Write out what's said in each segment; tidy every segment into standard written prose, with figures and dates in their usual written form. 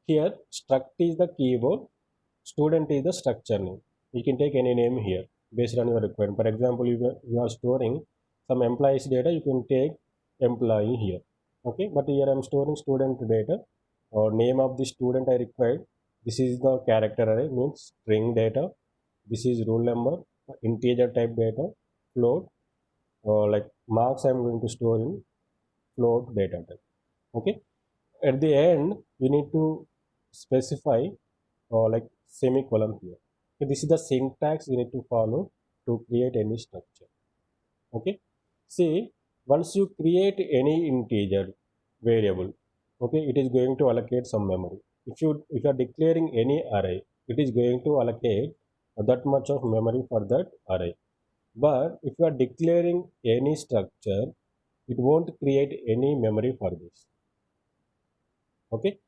Here struct is the keyboard, student is the structure name. You can take any name here based on your requirement. For example, you are storing some employees data, you can take employee here. Okay, but here I'm storing student data or name of the student I required. This is the character array, means string data. This is roll number, integer type data, float, or like marks I'm going to store in float data type. Okay, at the end we need to specify like semicolon here. So this is the syntax we need to follow to create any structure. Okay, see, once you create any integer variable, okay, it is going to allocate some memory. If you are declaring any array, it is going to allocate that much of memory for that array. But if you are declaring any structure, it won't create any memory for this. Okay,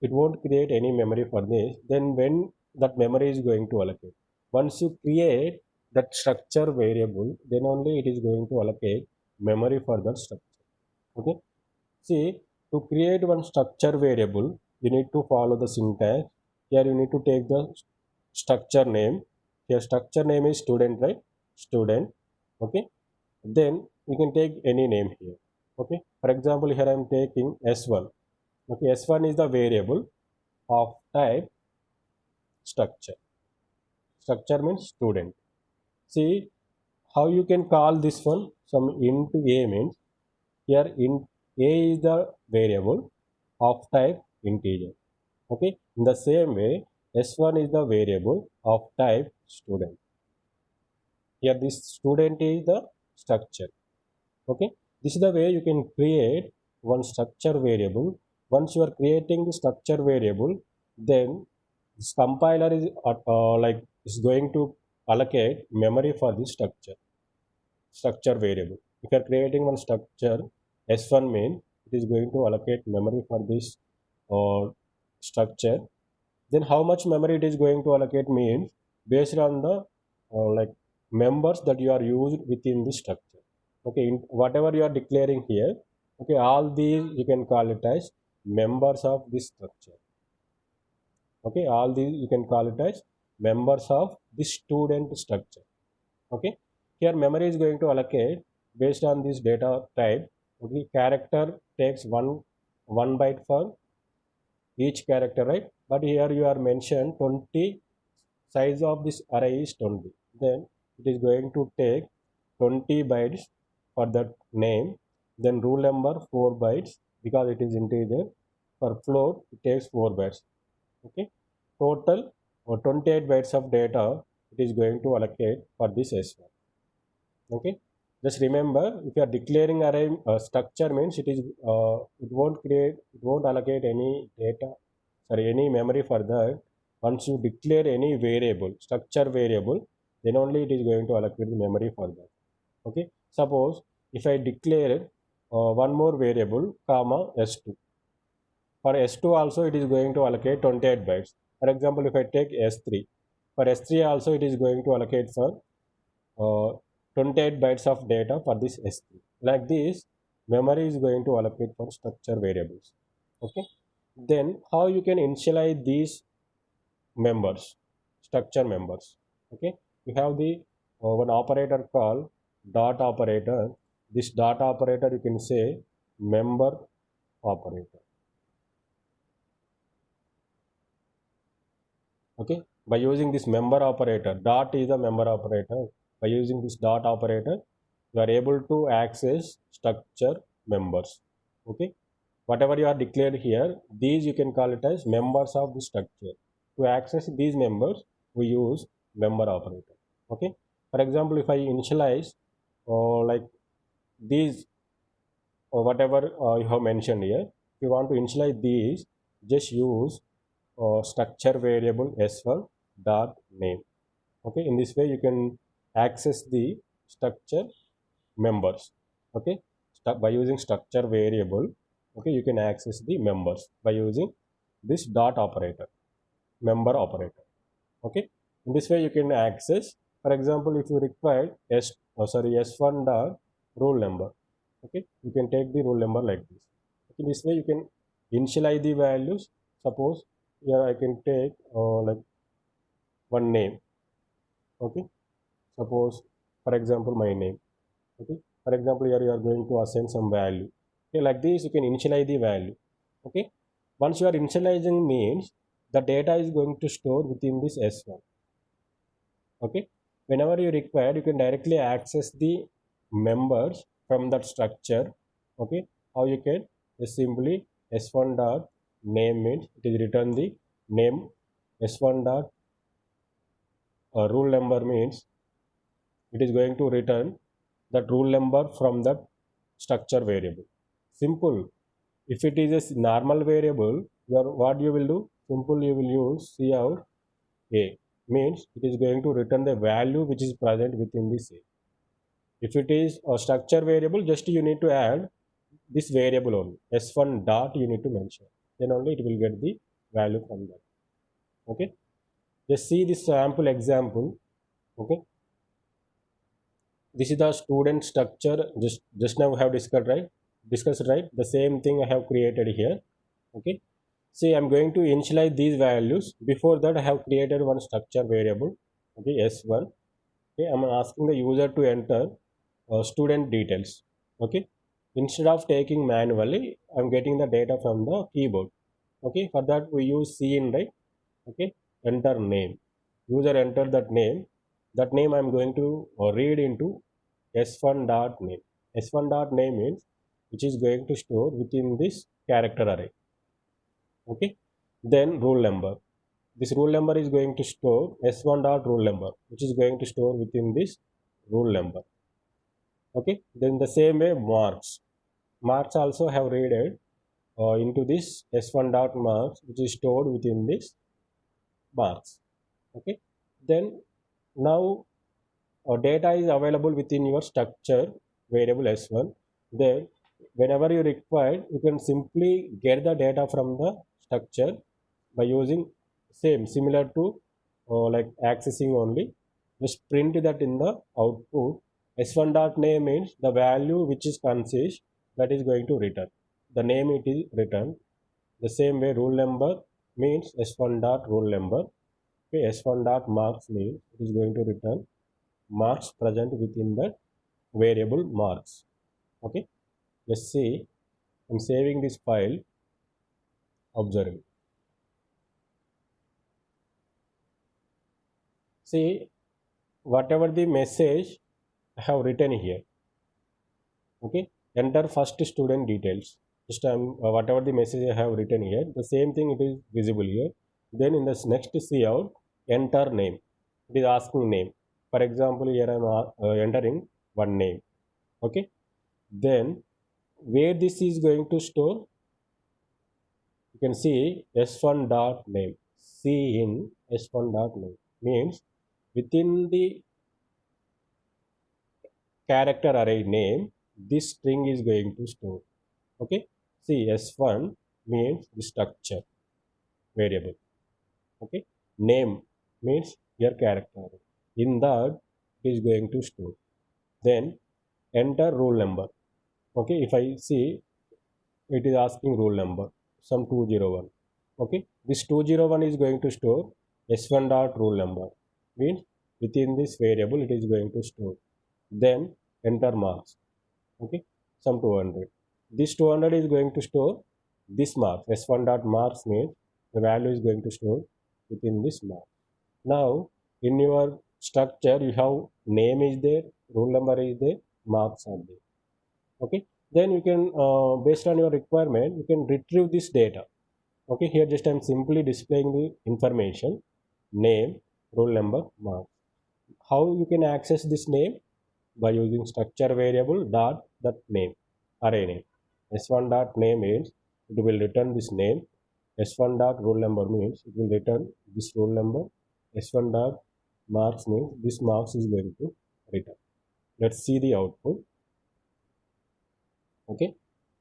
it won't create any memory for this. Then when that memory is going to allocate, once you create that structure variable, then only it is going to allocate memory for that structure. Okay, see, to create one structure variable, you need to follow the syntax. Here you need to take the structure name. Here structure name is student, right? Student. Okay, then you can take any name here. Okay, for example, here I am taking s1. Okay, s1 is the variable of type structure. Structure means student. See how you can call this one. Some int a means here int a is the variable of type integer. Okay, in the same way s1 is the variable of type student. Here this student is the structure. Okay, this is the way you can create one structure variable. Once you are creating the structure variable, then this compiler is going to allocate memory for this structure variable. If you are creating one structure s1 main, it is going to allocate memory for this uh, structure. Then how much memory it is going to allocate means based on the like members that you are used within the structure. Okay, whatever you are declaring here, okay, all these you can call it as members of this structure. Okay, all these you can call it as members of the student structure. Okay, here memory is going to allocate based on this data type. Okay, character takes one byte for each character, right? But here you are mentioned 20, size of this array is 20. Then it is going to take 20 bytes for that name. Then rule number 4 bytes because it is integer. For float it takes 4 bytes. Okay, total or 28 bytes of data it is going to allocate for this s1. Okay, just remember, if you are declaring array structure means it won't allocate any data, sorry, any memory for that. Once you declare any variable, structure variable, then only it is going to allocate the memory for that. Okay, suppose if I declare one more variable comma s2. For s2 also it is going to allocate 28 bytes. For example, if I take s3, for s3 also it is going to allocate for uh, 28 bytes of data for this s3. Like this, memory is going to allocate for structure variables. Okay, then how you can initialize these members, structure members. Okay, we have the one operator called dot operator. This dot operator you can say member operator. Okay, by using this member operator, dot is the member operator. By using this dot operator, you are able to access structure members. Okay, whatever you are declared here, these you can call it as members of the structure. To access these members, we use member operator. Okay, for example, if I initialize like these or whatever you have mentioned here, if you want to initialize these, just use structure variable s1 dot name. Okay, in this way you can access the structure members. Okay, by using structure variable, okay, you can access the members by using this dot operator, member operator. Okay, in this way you can access. For example, if you require s1 dot roll number, okay, you can take the roll number like this. Okay, this way you can initialize the values Suppose here I can take like one name. Okay, suppose for example my name. Okay, for example here you are going to assign some value. Okay, like this you can initialize the value. Okay, once you are initializing means the data is going to store within this S1. Okay, whenever you require you can directly access the members from that structure. Okay, how you can just simply s1 dot name means it is return the name. S1 dot rule number means it is going to return that rule number from that structure variable. Simple. If it is a normal variable, your what you will do, simple, you will use cout a means it is going to return the value which is present within this a. If it is a structure variable, just you need to add this variable only. S1 dot you need to mention. Then only it will get the value from that. Okay. Just see this sample example. Okay. This is the student structure. Just now we have discussed right. The same thing I have created here. Okay. See, I'm going to initialize these values. Before that, I have created one structure variable. Okay, S1. Okay, I'm asking the user to enter student details. Okay, instead of taking manually, I'm getting the data from the keyboard. Okay, for that we use cin, right? Okay, enter name. User enter that name. That name I'm going to read into s1 dot name. S1 dot name means which is going to store within this character array. Okay, then rule number. This rule number is going to store s1 dot rule number, which is going to store within this rule number. Okay, then the same way marks also have read into this s1 dot marks, which is stored within this marks. Okay, then now data is available within your structure variable s1. Then whenever you require you can simply get the data from the structure by using same similar to like accessing only. Just print that in the output. S1 dot name means the value which is consist that is going to return the name it is returned. The same way rule number means S1 dot rule number. Okay, S1 dot marks means it is going to return marks present within that variable marks. Okay, let's see. I'm saving this file. Observe. See, whatever the message I have written here. Okay, enter first student details. Just whatever the message I have written here, the same thing it is visible here. Then in this next cout, enter name. It is asking name. For example, here I am entering one name. Okay, then where this is going to store, you can see s1 dot name. C in s1 dot name means within the character array name, this string is going to store. Okay, see s1 means the structure variable. Okay, name means your character array. In that it is going to store. Then enter rule number. Okay, if I see it is asking rule number some 201. Okay, this 201 is going to store s1 dot rule number means within this variable it is going to store. Then enter marks. Okay, some 200. This 200 is going to store this mark. S1 dot marks means the value is going to store within this mark. Now in your structure you have name is there, rule number is there, marks are there. Okay, then you can based on your requirement you can retrieve this data. Okay, here just I'm simply displaying the information name, rule number, marks. How you can access this name? By using structure variable dot that name array name. S1 dot name means it will return this name. S1 dot rule number means it will return this rule number. S1 dot marks means this marks is going to return. Let's see the output. Okay,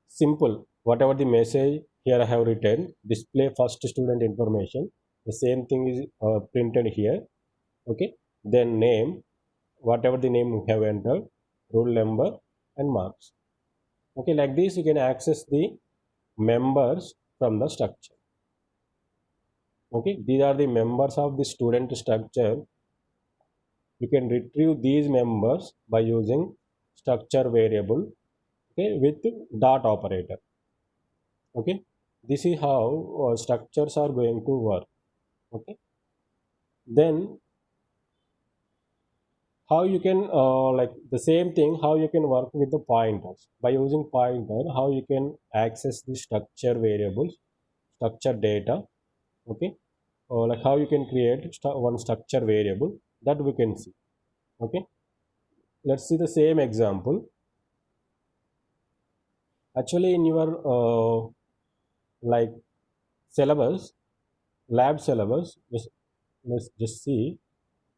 simple. Whatever the message here I have written, display first student information, the same thing is printed here. Okay, then name, whatever the name we have entered, rule number and marks. Okay, like this you can access the members from the structure. Okay, these are the members of the student structure. You can retrieve these members by using structure variable, okay, with dot operator. Okay, this is how structures are going to work. Okay, then how you can like the same thing, how you can work with the pointers by using pointer, how you can access the structure variables, structure data. Okay, like how you can create one structure variable, that we can see. Okay, let's see the same example. Actually in your like syllabus, lab syllabus, let's just see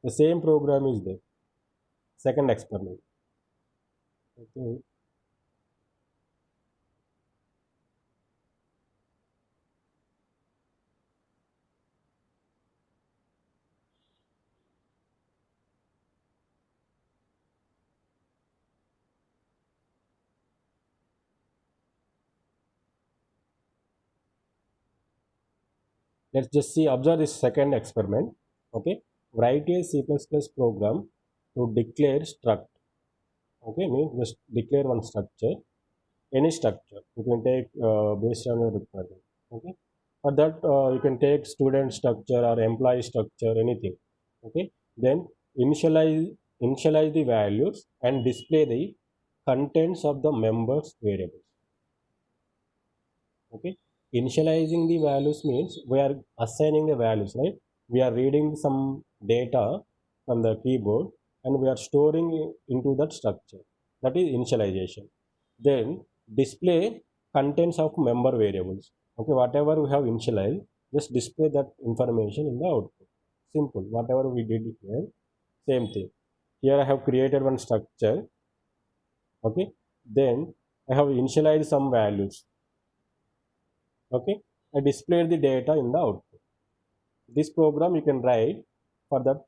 the same program is there. Second experiment. Okay, let's just see, observe this second experiment. Okay, write a C++ program to declare struct. Okay, means just declare one structure, any structure you can take based on your requirement. Okay, for that you can take student structure or employee structure, anything. Okay, then initialize the values and display the contents of the members variables. Okay, initializing the values means we are assigning the values, right? We are reading some data from the keyboard and we are storing it into that structure. That is initialization. Then display contents of member variables. Okay, whatever we have initialized, just display that information in the output. Simple, whatever we did here, same thing. Here I have created one structure. Okay, then I have initialized some values. Okay, I displayed the data in the output. This program you can write for that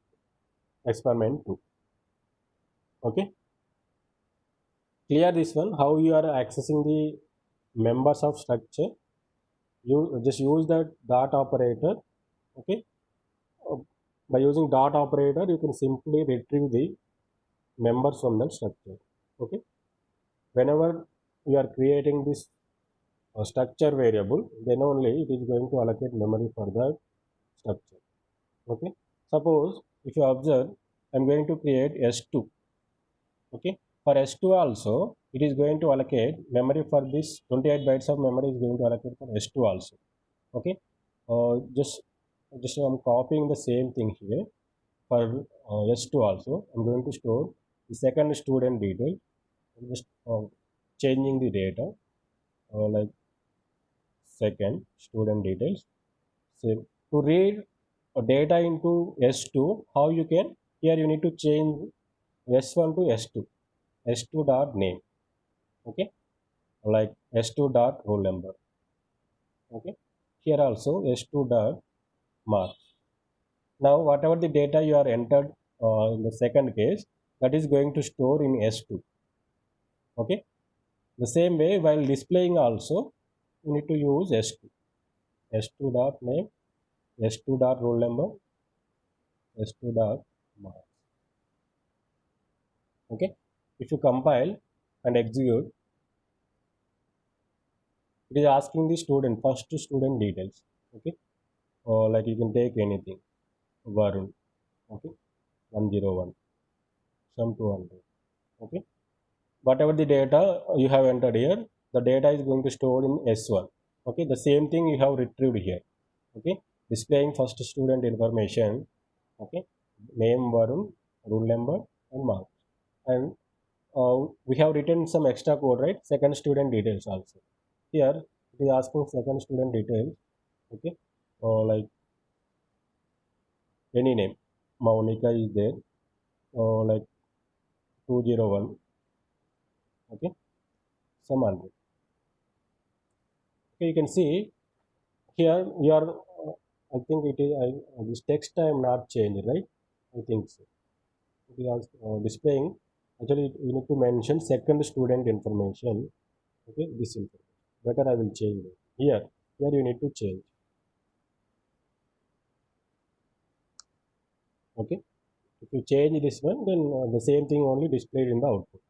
experiment too. Okay, clear this one, how you are accessing the members of structure. You just use the dot operator. Okay, Uh, by using dot operator you can simply retrieve the members from the structure. Okay, whenever you are creating this structure variable, then only it is going to allocate memory for the structure. Okay, suppose if you observe, I'm going to create s2. Okay, for s2 also it is going to allocate memory for this 28 bytes of memory is going to allocate for s2 also. Okay, just I'm copying the same thing here. For s2 also I'm going to store the second student detail. I'm just changing the data, like second student details. So to read data into S2, how you can, here you need to change S1 to S2, S2 dot name. Okay, like S2 dot roll number. Okay, here also S2 dot mark. Now whatever the data you are entered in the second case, that is going to store in S2. Okay, the same way while displaying also you need to use S2, S2 dot name, S2 dot roll number, S2 dot mark. Okay, if you compile and execute, it is asking the student first student details. Okay, or like you can take anything, Varun. Okay, 101, some 200. Okay, whatever the data you have entered here, the data is going to store in S1. Okay, the same thing you have retrieved here. Okay, displaying first student information. Okay, name Varun, rule number and mark. And we have written some extra code, right? Second student details also. Here it is asking second student details. Okay, like any name. Maunika is there. Like 201. Okay, some 100. Okay, you can see here you are. I think it is. This text I am not changed, right? I think so. It is also, displaying. Actually, you need to mention second student information. Okay, this information. Better I will change it. Here you need to change. Okay, if you change this one, then the same thing only displayed in the output.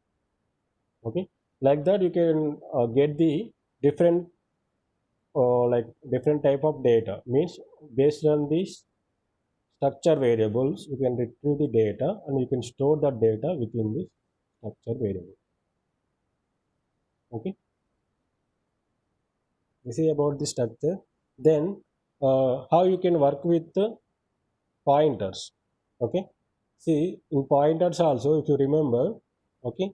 Okay, like that you can get the different like different type of data. Means based on these structure variables you can retrieve the data and you can store that data within this structure variable. Okay, this is about the structure. Then how you can work with the pointers. Okay, see in pointers also, if you remember, okay,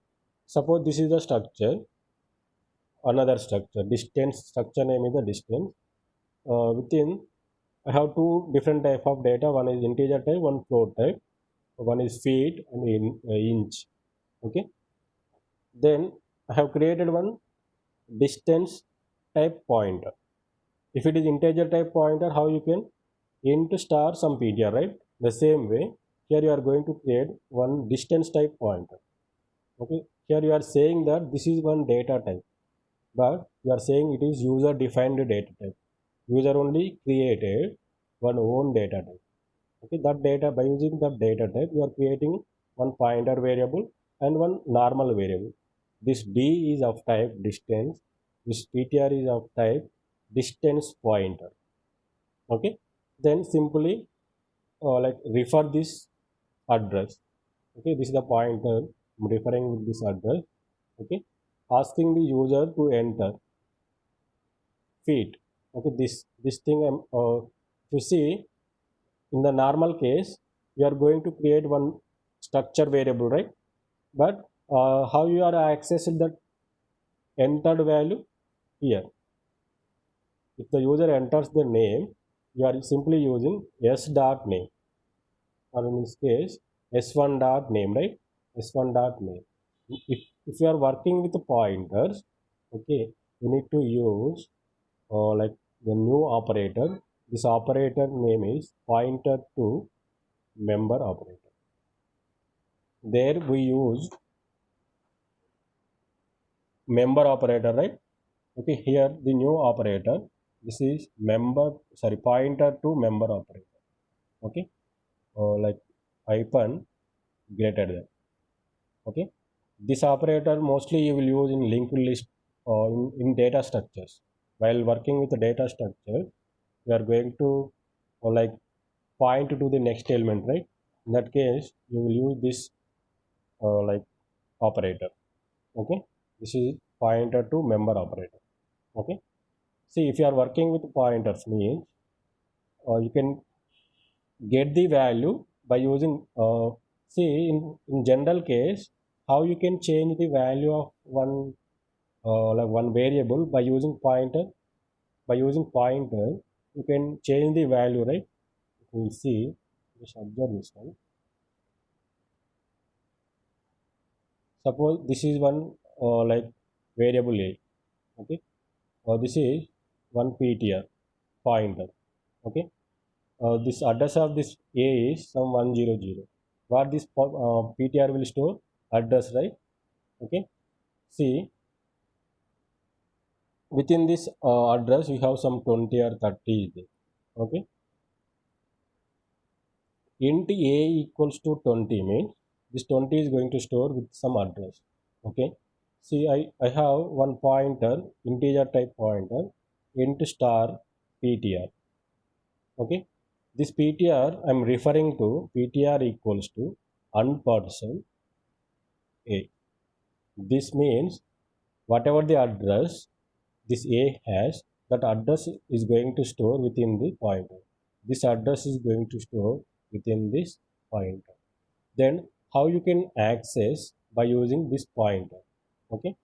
suppose this is the structure, another structure, distance structure name is the distance. Within I have two different type of data, one is integer type, one float type, one is feet and inch. Okay, then I have created one distance type pointer. If it is integer type pointer, how you can int star some ptr, right? The same way here you are going to create one distance type pointer. Okay, here you are saying that this is one data type, but you are saying it is user defined data type. User only created one own data type. Okay, that data, by using that data type you are creating one pointer variable and one normal variable. This d is of type distance, this ptr is of type distance pointer. Okay, then simply like refer this address. Okay, this is the pointer I'm referring with this address. Okay, asking the user to enter feet. Okay, this thing you see, in the normal case you are going to create one structure variable, right? But how you are accessing that entered value here? If the user enters the name, you are simply using s dot name, or in this case s1 dot name, right? S1 dot name. If you are working with the pointers, okay, you need to use like the new operator. This operator name is pointer to member operator. There we use member operator, right? Okay, here the new operator, this is member, sorry, pointer to member operator. Okay, like hyphen greater than. Okay, this operator mostly you will use in linked list or in data structures. While working with the data structure, we are going to like point to the next element, right? In that case you will use this like operator. Okay, this is pointer to member operator. Okay, see if you are working with pointers means you can get the value by using see in general case, how you can change the value of one like one variable by using pointer. By using pointer you can change the value, right? We will see, just observe this one. Suppose this is one like variable a. Okay, this is one ptr pointer. Okay, this address of this a is some 100. What this ptr will store? Address, right? Okay, see within this address we have some 20 or 30 is there. Okay, int a equals to 20 means this 20 is going to store with some address. Okay, see I have one pointer, integer type pointer, int star ptr. Okay, this ptr I'm referring to ptr equals to unpercent a. This means whatever the address this a has, that address is going to store within the pointer. This address is going to store within this pointer. Then how you can access? By using this pointer. Okay,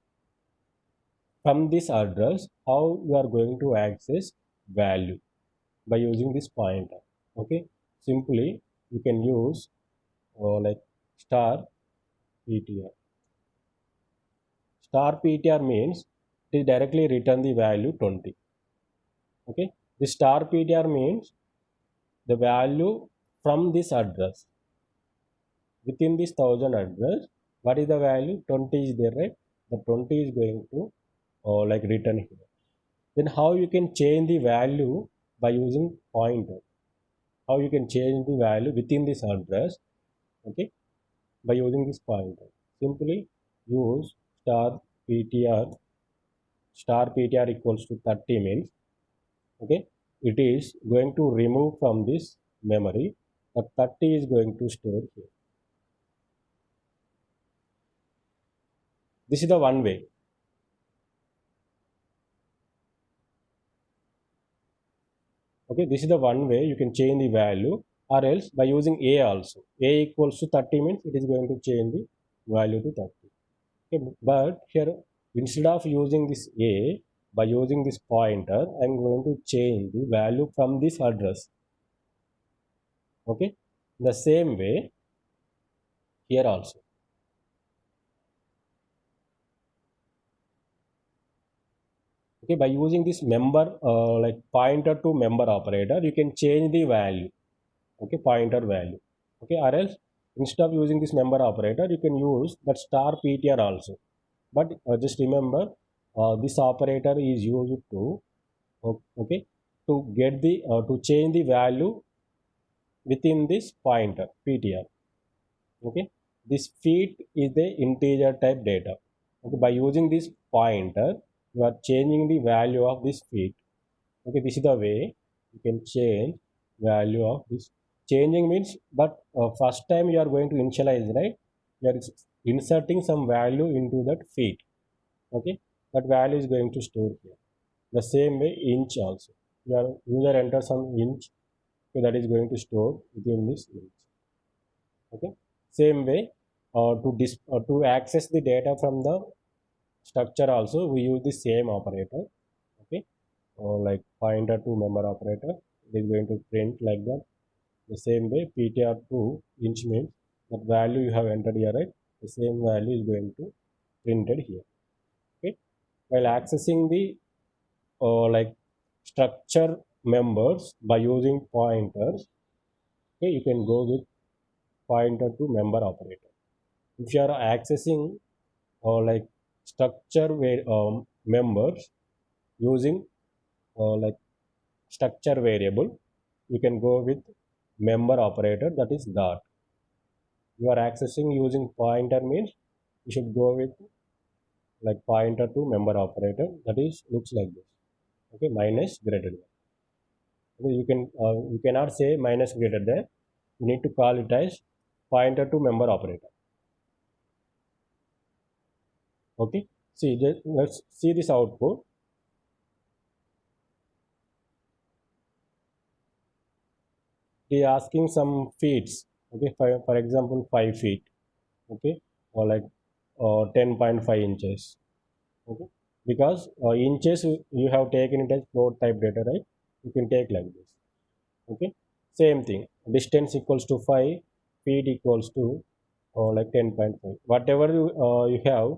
from this address how you are going to access value? By using this pointer. Okay, simply you can use like star ptr. Star ptr means it is directly return the value 20. Okay, the star ptr means the value from this address, within this 1000 address, what is the value? 20 is there, right? The 20 is going to like return here. Then how you can change the value? By using pointer. how you can change the value within this address, okay, by using this pointer. Simply use ptr ptr equals to 30 means, okay, it is going to remove from this memory, but 30 is going to store here. This is the one way. Okay, this is the one way you can change the value, or else by using a also. A equals to 30 means it is going to change the value to 30. Okay, but here instead of using this a, by using this pointer, I'm going to change the value from this address. Okay, the same way here also. Okay, by using this member like pointer to member operator, you can change the value. Okay, pointer value. Okay, or else instead of using this member operator, you can use that star ptr also. But just remember, this operator is used to, okay, to get the to change the value within this pointer ptr. Okay, this feat is the integer type data. Okay, by using this pointer, you are changing the value of this feat. Okay, this is the way you can change value of this. Changing means, but first time you are going to initialize, right? You are inserting some value into that feat. Okay, that value is going to store here. The same way inch also, your user enters some inch, so that is going to store within this inch. Okay, same way, to access the data from the structure also, we use the same operator. Okay, or like pointer to member operator, it is going to print like that. The same way ptr to inch means that value you have entered here, right? The same value is going to printed here. Okay, while accessing the like structure members by using pointers, okay, you can go with pointer to member operator. If you are accessing like structure where members using like structure variable, you can go with member operator, that is dot. You are accessing using pointer means you should go with like pointer to member operator, that is looks like this. Okay, minus greater than. Okay, you cannot say minus greater than, you need to call it as pointer to member operator. Okay, see, let's see this output. He is asking some feet. Okay, for example 5 feet. Okay, or like 10.5 inches. Okay, because inches you have taken it as float type data, right? You can take like this. Okay, same thing, distance equals to 5, feet equals to like 10.5, whatever you have.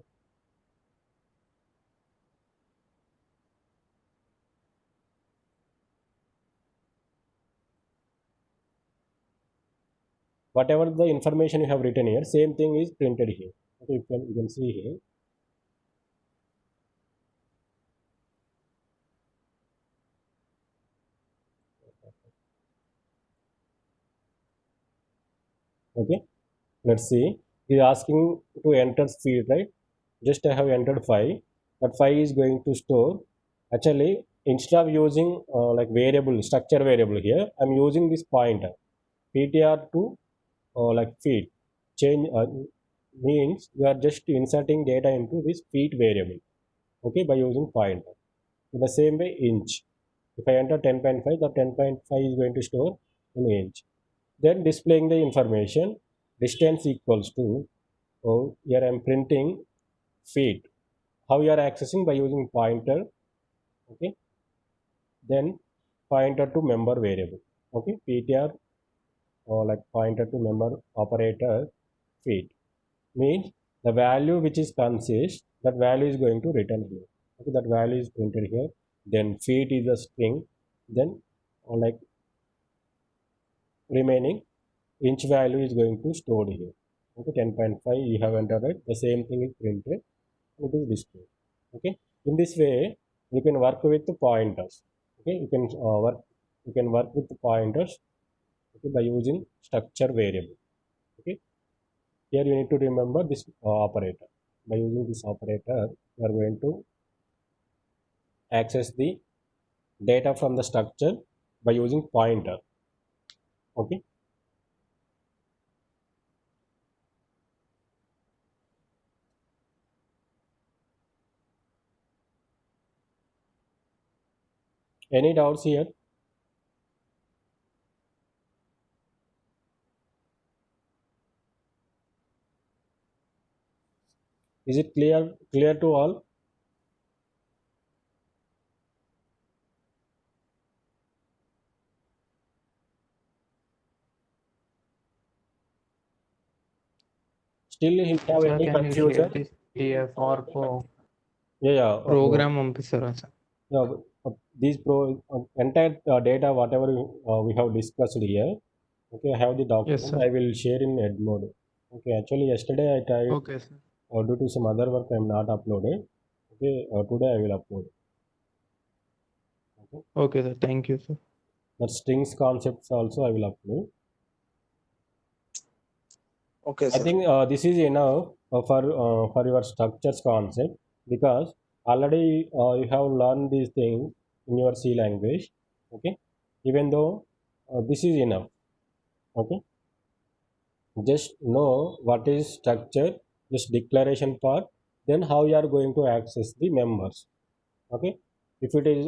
Whatever the information you have written here, same thing is printed here. Okay, you can see here. Okay, let's see. He's asking to enter speed, right? Just I have entered 5, but 5 is going to store. Actually, instead of using like variable structure variable here, I'm using this pointer ptr to like feet. Change means you are just inserting data into this feet variable. Okay, by using pointer. In the same way inch, if I enter 10.5, the 10.5 is going to store in inch. Then displaying the information, distance equals to, oh, here I'm printing feet. How you are accessing? By using pointer. Okay, then pointer to member variable. Okay, ptr or like pointer to member operator feet means the value which is consist, that value is going to return here. Okay, that value is printed here. Then feet is a string. Then like remaining inch value is going to stored here. Okay, 10.5 you have entered it, the same thing is printed, it is displayed. Okay, in this way you can work with the pointers. Okay, you can work with the pointers okay, by using structure variable. Okay, here you need to remember this operator. By using this operator, you are going to access the data from the structure by using pointer. Okay, any doubts here? Is it clear to all? Still you have sir any can you share confusion? This PDF or Yeah, program పంపిస్తారా sir? yeah, these entire data whatever we have discussed here. Okay, I have the S document. Sir. I will share in Ed mode. Okay, actually yesterday I tried, okay sir. due to some other work I am not uploaded. Okay, today I will upload. Okay, okay sir, thank you sir. that strings concepts also I will upload. Okay, I sir. think this is enough for your structures concept, because already you have learned these things in your C language. Okay, even though this is enough. Okay, just know what is structure, just declaration part, then how you are going to access the members. Okay, if it is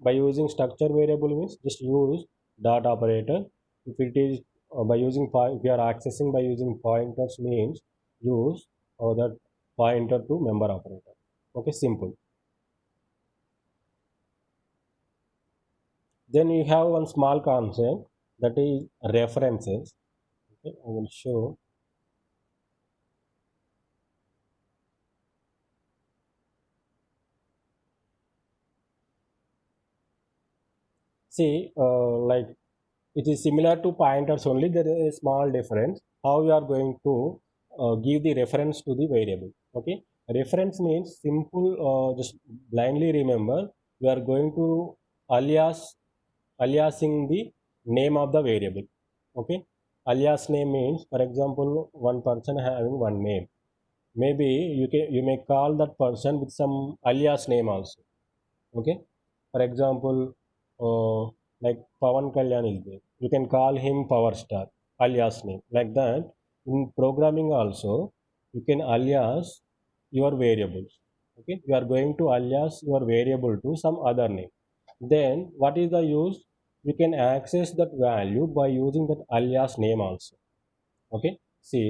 by using structure variable means just use dot operator. If it is by using if you are accessing by using pointers means use that pointer to member operator. Okay, simple. Then you have one small concept, that is references. Okay, I will show. See, like it is similar to pointers only. There is a small difference. How you are going to give the reference to the variable. Okay, reference means simple. Just blindly remember, you are going to aliasing the name of the variable. Okay, alias name means, for example, one person having one name. Maybe you may call that person with some alias name also. Okay, for example, like Pawan Kalyan is there. You can call him Power Star, alias name. Like that, in programming also, you can alias your variables. Okay, you are going to alias your variable to some other name. Then, what is the use? You can access that value by using that alias name also. Okay, see,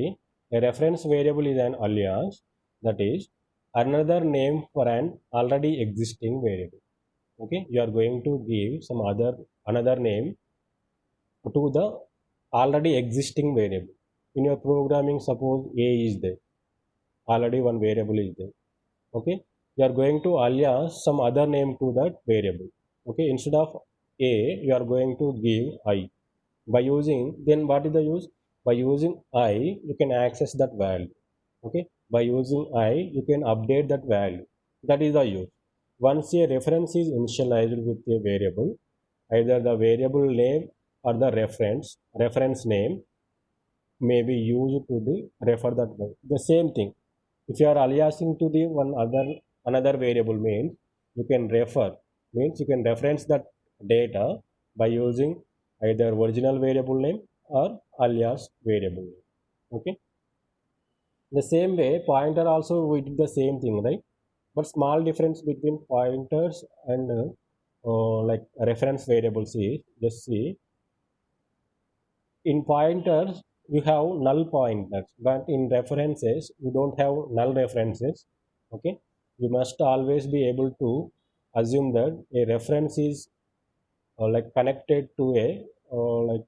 a reference variable is an alias, that is another name for an already existing variable. Okay, you are going to give some another name to the already existing variable in your programming. Suppose a is there, already one variable is there. Okay, you are going to alias some other name to that variable. Okay, instead of a you are going to give I. By using, then what is the use? By using I you can access that value. Okay, by using I you can update that value. That is the use. Once a reference is initialized with a variable, either the variable name or the reference name may be used to the refer that way. The same thing, if you are aliasing to the one another variable means you can refer, means you can reference that data by using either original variable name or alias variable name. Okay, the same way pointer also we did the same thing, right? But small difference between pointers and like reference variables is, just see, in pointers you have null pointers, but in references you don't have null references. Okay, you must always be able to assume that a reference is like connected to a like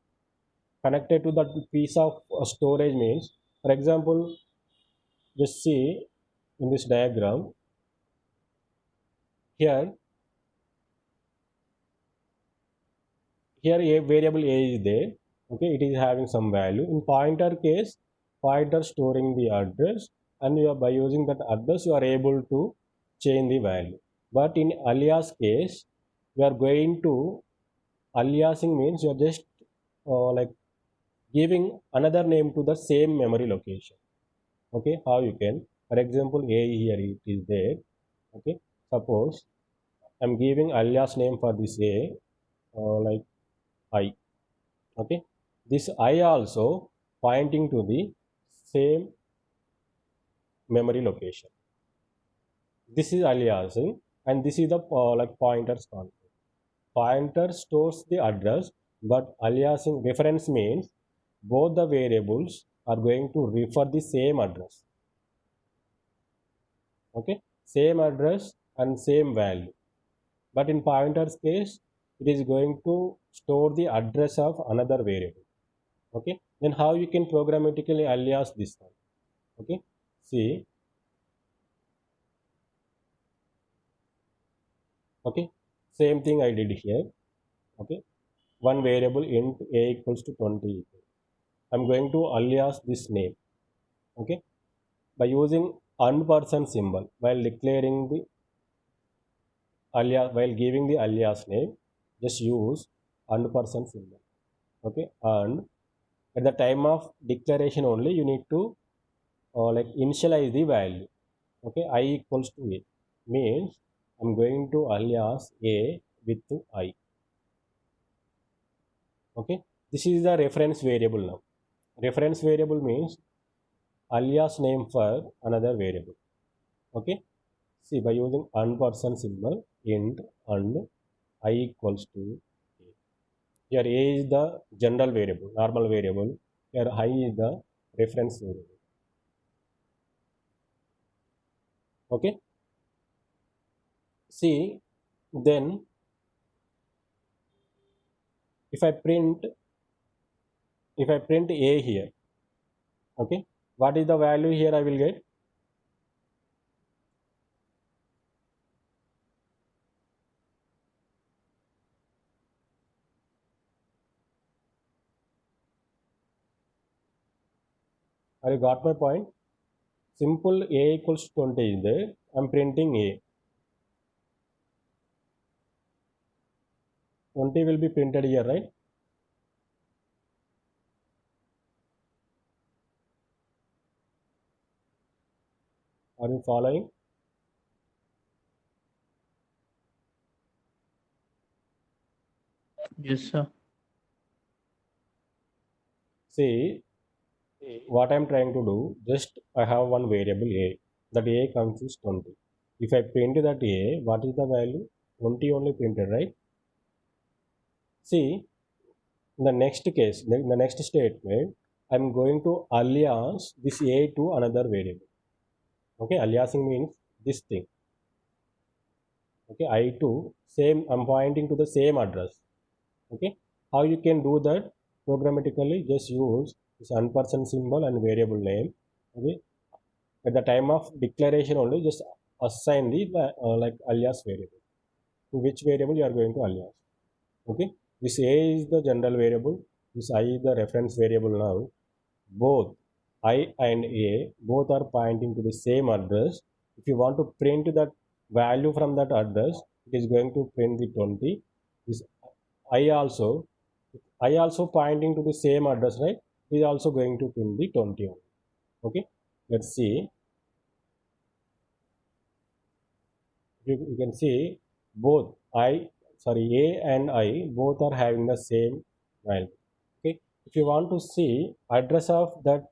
connected to that piece of storage means, for example, just see in this diagram here. Here a variable a is there. Okay, it is having some value. In pointer case, pointer storing the address, and you are, by using that address you are able to change the value. But in alias case, you are going to, aliasing means you are just like giving another name to the same memory location. Okay, how you can, for example, a here it is there. Okay, suppose I'm giving alias name for this a, like I. Okay, this I also pointing to the same memory location. This is aliasing, and this is the like pointers concept. Pointer stores the address, but aliasing reference means both the variables are going to refer the same address. Okay, same address and same value. But in pointers case, it is going to store the address of another variable. Okay, then how you can programmatically alias this one? Okay, see, okay, same thing I did here. Okay, one variable int a equals to 20. I'm going to alias this name. Okay, by using unperson symbol while declaring the alias, while giving the alias name, just use unperson symbol. Okay, and at the time of declaration only you need to like initialize the value. Okay, I equals to a means I'm going to alias a with I. Okay, this is the reference variable. Now reference variable means alias name for another variable. Okay, see, by using unperson symbol int and I equals to a. Here a is the general variable, normal variable. Here I is the reference variable. Okay, see, then if I print, if I print a here, okay, what is the value here I will get? Have you got my point? Simple a equals 20 is there. I'm printing a. 20 will be printed here, right? Are you following? Yes, sir. See, what I'm trying to do, just I have one variable a. That a comes is 20. If I print that a, what is the value? 20 only printed, right? See, in the next case, in the next statement, I'm going to alias this a to another variable. Okay, aliasing means this thing. Okay, I2 same, I'm pointing to the same address. Okay, how you can do that programmatically? Just use this unperson symbol and variable name. Okay, at the time of declaration only just assign the like alias variable to which variable you are going to alias. Okay, this a is the general variable, this I is the reference variable. Now both I and a both are pointing to the same address. If you want to print that value from that address, it is going to print the 20. This I also pointing to the same address, right? It is also going to print the 20 only. Okay, let's see. You can see both a and I both are having the same value. Okay, if you want to see address of that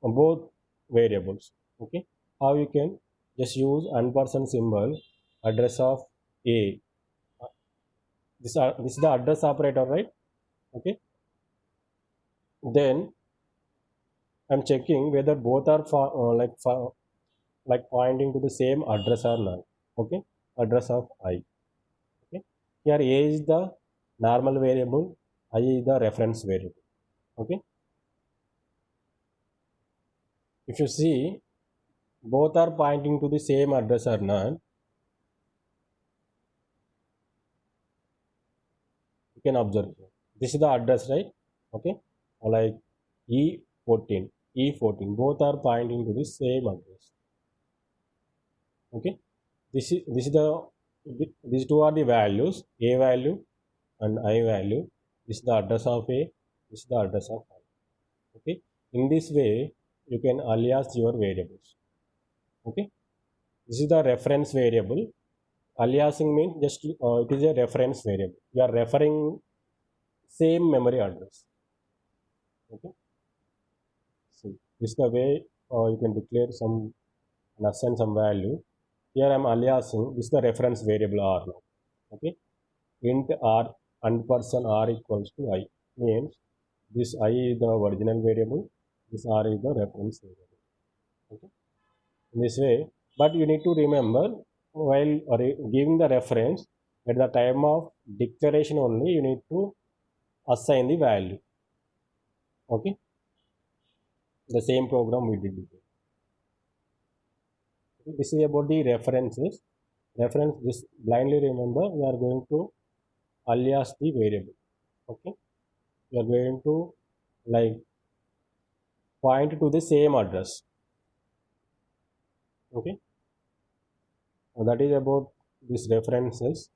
both variables, okay, how you can, just use unperson symbol address of a. This is the address operator, right? Okay, then I'm checking whether both are like pointing to the same address or not. Okay, address of I. Okay, here a is the normal variable, I is the reference variable. Okay, if you see both are pointing to the same address or not, you can observe here. This is the address, right? Okay, like E14, E14, both are pointing to the same address. Okay, this is these two are the values, a value and I value. This is the address of a, This is the address of file. Okay. In this way, you can alias your variables. Okay. This is the reference variable. Aliasing means just it is a reference variable. You are referring same memory address. Okay. So this is the way you can declare some and assign some value. Here I am aliasing. This is the reference variable r now. Okay. Int r and person r equals to I means this I is the original variable. This r is the reference variable. Okay. In this way, but you need to remember while giving the reference at the time of declaration only you need to assign the value. Okay, the same program we did before. Okay? This is about the references. Reference, just blindly remember we are going to alias the variable. Okay, we are going to like point to the same address. Okay, that is about these references.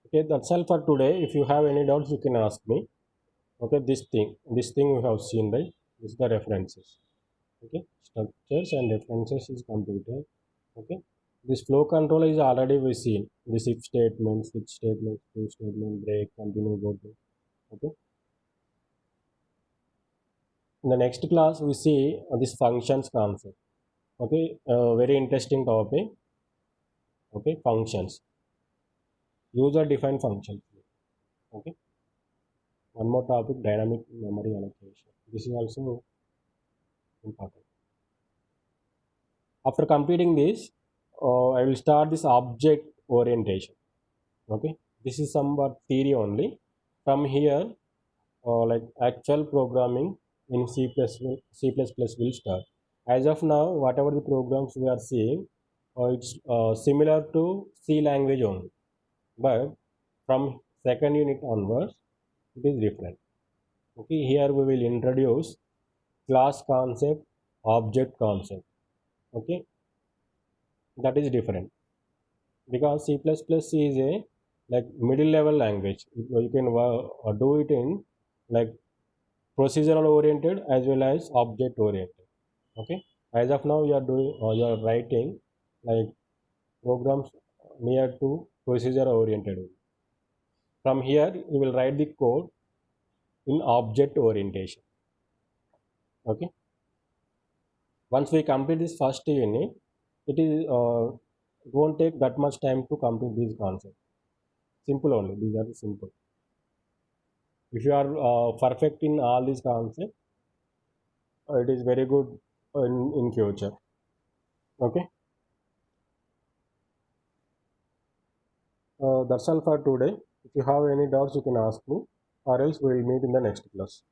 Okay, that's all for today. If you have any doubts, you can ask me. Okay, this thing we have seen, right? This is the references. Okay, structures and references is completed. Okay, this flow control is already we seen this if statement, switch statement, do statement, break, continue, go to. Okay, in the next class we see this functions concept. Okay, very interesting topic. Okay, functions, user defined functions. Okay, one more topic, dynamic memory allocation. This is also important. After completing this, I will start this object orientation. Okay, this is somewhat theory only. From here, like actual programming in C++ will start. As of now, whatever the programs we are seeing, it's similar to C language only. But from second unit onwards, it is different. Okay, here we will introduce class concept, object concept. Okay, that is different because C++ is a like middle level language. You can do it in like procedural oriented as well as object oriented. Okay, as of now you are doing you are writing like programs near to procedure oriented. From here you will write the code in object orientation. Okay, once we complete this first unit, it won't take that much time to complete this concept. Simple only, these are the simple. If you are perfect in all these concepts, it is very good in future. Okay, that's all for today. If you have any doubts, you can ask me, or else we will meet in the next class.